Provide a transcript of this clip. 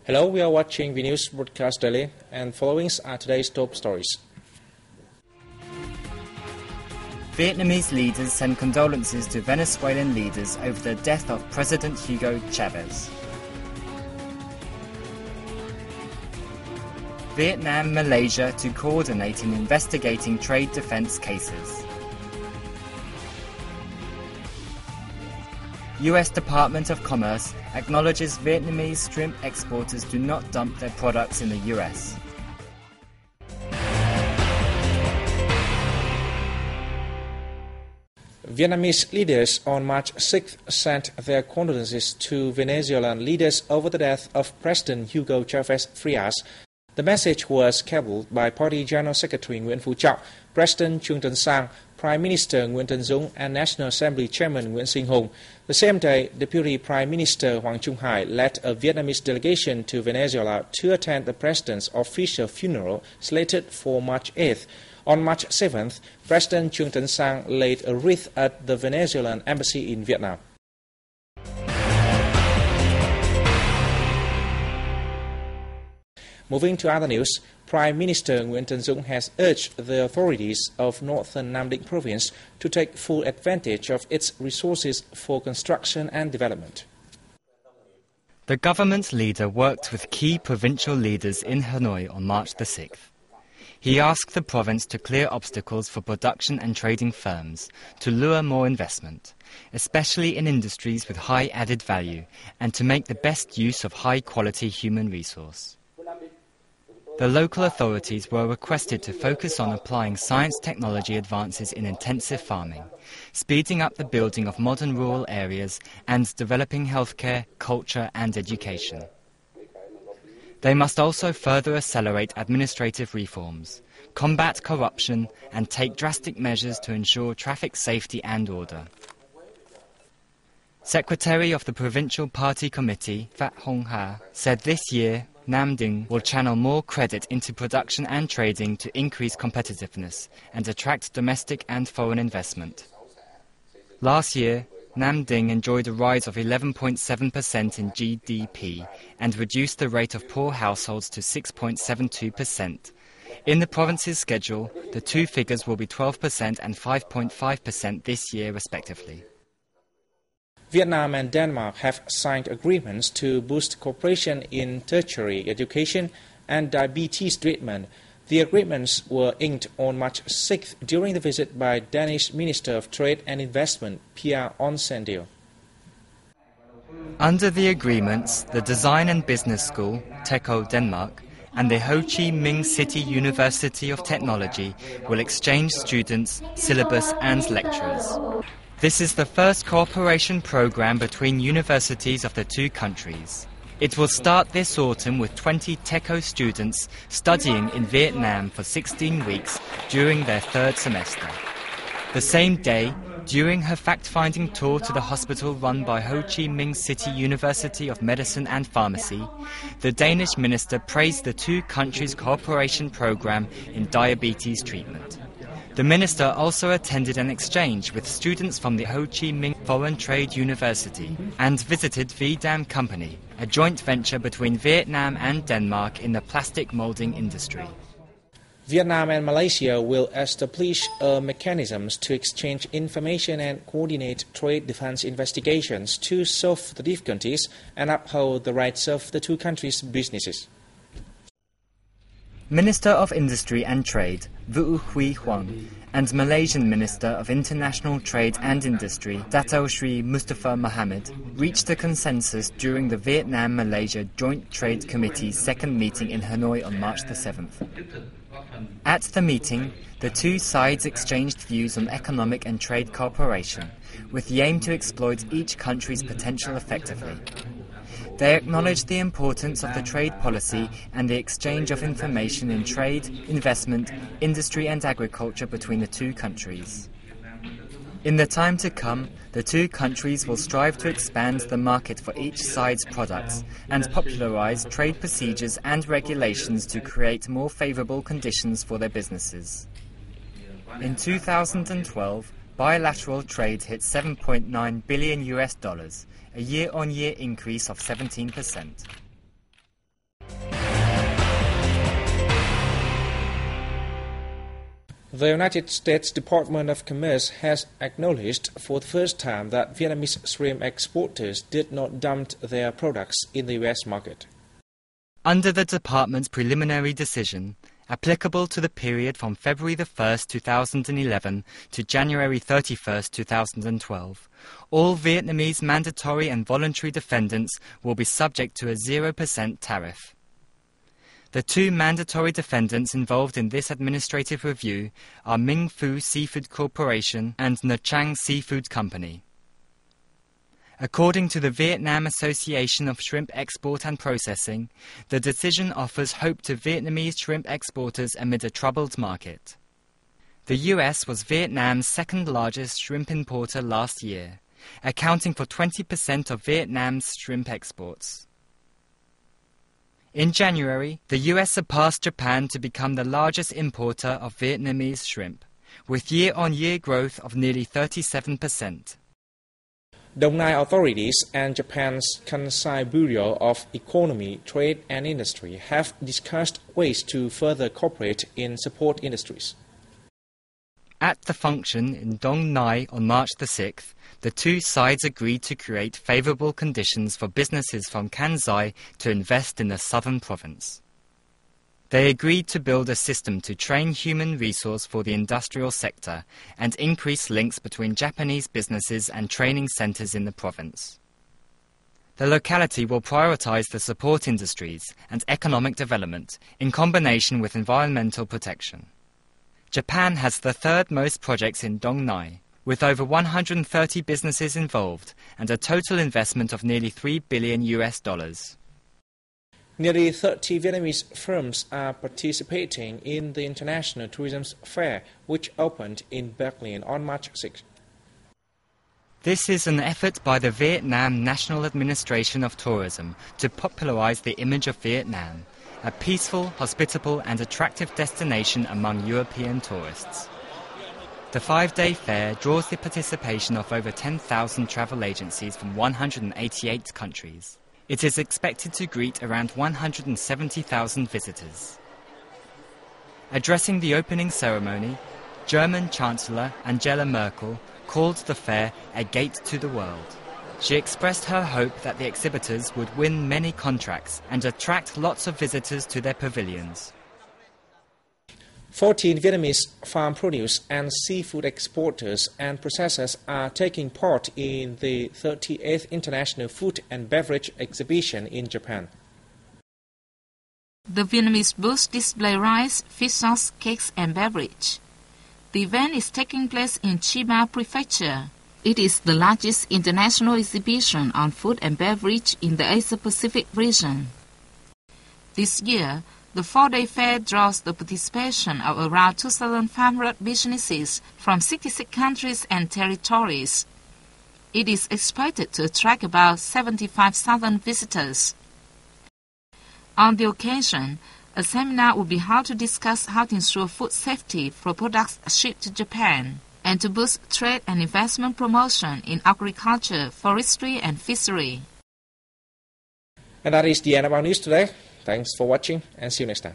Hello, we are watching VNA News Broadcast Daily, and following are today's top stories. Vietnamese leaders send condolences to Venezuelan leaders over the death of President Hugo Chavez. Vietnam, Malaysia to coordinate in investigating trade defense cases. US Department of Commerce acknowledges Vietnamese shrimp exporters do not dump their products in the US. Vietnamese leaders on March 6th sent their condolences to Venezuelan leaders over the death of President Hugo Chavez Frias. The message was cabled by Party General Secretary Nguyễn Phú Trọng, President Trương Tấn Sang, Prime Minister Nguyễn Tấn Dũng, and National Assembly Chairman Nguyễn Sinh Hùng. The same day, Deputy Prime Minister Hoàng Trung Hải led a Vietnamese delegation to Venezuela to attend the President's official funeral slated for March 8th. On March 7th, President Trương Tấn Sang laid a wreath at the Venezuelan embassy in Vietnam. Moving to other news, Prime Minister Nguyễn Tấn Dũng has urged the authorities of northern Nam Định province to take full advantage of its resources for construction and development. The government leader worked with key provincial leaders in Hanoi on March the 6th. He asked the province to clear obstacles for production and trading firms to lure more investment, especially in industries with high added value, and to make the best use of high-quality human resource. The local authorities were requested to focus on applying science-technology advances in intensive farming, speeding up the building of modern rural areas, and developing healthcare, culture and education. They must also further accelerate administrative reforms, combat corruption, and take drastic measures to ensure traffic safety and order. Secretary of the Provincial Party Committee, Phat Hong Ha, said this year Nam Dinh will channel more credit into production and trading to increase competitiveness and attract domestic and foreign investment. Last year, Nam Dinh enjoyed a rise of 11.7% in GDP and reduced the rate of poor households to 6.72%. In the province's schedule, the two figures will be 12% and 5.5% this year respectively. Vietnam and Denmark have signed agreements to boost cooperation in tertiary education and diabetes treatment. The agreements were inked on March 6th during the visit by Danish Minister of Trade and Investment, Pia Onsendil. Under the agreements, the Design and Business School, TECO Denmark, and the Ho Chi Minh City University of Technology will exchange students, syllabus and lecturers. This is the first cooperation program between universities of the two countries. It will start this autumn with 20 TECO students studying in Vietnam for 16 weeks during their third semester. The same day, during her fact-finding tour to the hospital run by Ho Chi Minh City University of Medicine and Pharmacy, the Danish minister praised the two countries' cooperation program in diabetes treatment. The minister also attended an exchange with students from the Ho Chi Minh Foreign Trade University and visited VDAM Company, a joint venture between Vietnam and Denmark in the plastic molding industry. Vietnam and Malaysia will establish mechanisms to exchange information and coordinate trade defense investigations to solve the difficulties and uphold the rights of the two countries' businesses. Minister of Industry and Trade, Vũ Huy Huang, and Malaysian Minister of International Trade and Industry, Dato Sri Mustafa Mohamad, reached a consensus during the Vietnam-Malaysia Joint Trade Committee's second meeting in Hanoi on March the 7th. At the meeting, the two sides exchanged views on economic and trade cooperation, with the aim to exploit each country's potential effectively. They acknowledged the importance of the trade policy and the exchange of information in trade, investment, industry and agriculture between the two countries. In the time to come, the two countries will strive to expand the market for each side's products and popularize trade procedures and regulations to create more favorable conditions for their businesses. In 2012, bilateral trade hit $7.9 billion, a year-on-year increase of 17%. The United States Department of Commerce has acknowledged for the first time that Vietnamese shrimp exporters did not dump their products in the U.S. market. Under the department's preliminary decision, applicable to the period from February 1, 2011 to January 31, 2012, all Vietnamese mandatory and voluntary defendants will be subject to a 0% tariff. The two mandatory defendants involved in this administrative review are Minh Phu Seafood Corporation and Nha Trang Seafood Company. According to the Vietnam Association of Shrimp Export and Processing, the decision offers hope to Vietnamese shrimp exporters amid a troubled market. The US was Vietnam's second largest shrimp importer last year, accounting for 20% of Vietnam's shrimp exports. In January, the US surpassed Japan to become the largest importer of Vietnamese shrimp, with year-on-year growth of nearly 37%. Dong Nai authorities and Japan's Kansai Bureau of Economy, Trade and Industry have discussed ways to further cooperate in support industries. At the function in Dong Nai on March the 6th, the two sides agreed to create favourable conditions for businesses from Kansai to invest in the southern province. They agreed to build a system to train human resource for the industrial sector and increase links between Japanese businesses and training centres in the province. The locality will prioritise the support industries and economic development in combination with environmental protection. Japan has the third most projects in Dong Nai, with over 130 businesses involved and a total investment of nearly $3 billion. Nearly 30 Vietnamese firms are participating in the International Tourism Fair, which opened in Berlin on March 6. This is an effort by the Vietnam National Administration of Tourism to popularize the image of Vietnam, a peaceful, hospitable and attractive destination among European tourists. The 5-day fair draws the participation of over 10,000 travel agencies from 188 countries. It is expected to greet around 170,000 visitors. Addressing the opening ceremony, German Chancellor Angela Merkel called the fair a gate to the world. She expressed her hope that the exhibitors would win many contracts and attract lots of visitors to their pavilions. 14 Vietnamese farm produce and seafood exporters and processors are taking part in the 38th International Food and Beverage Exhibition in Japan. The Vietnamese booth display rice, fish sauce, cakes and beverage. The event is taking place in Chiba Prefecture. It is the largest international exhibition on food and beverage in the Asia-Pacific region. This year, the 4-day fair draws the participation of around 2,500 businesses from 66 countries and territories. It is expected to attract about 75,000 visitors. On the occasion, a seminar will be held to discuss how to ensure food safety for products shipped to Japan and to boost trade and investment promotion in agriculture, forestry and fishery. And that is the end of our news today. Thanks for watching and see you next time.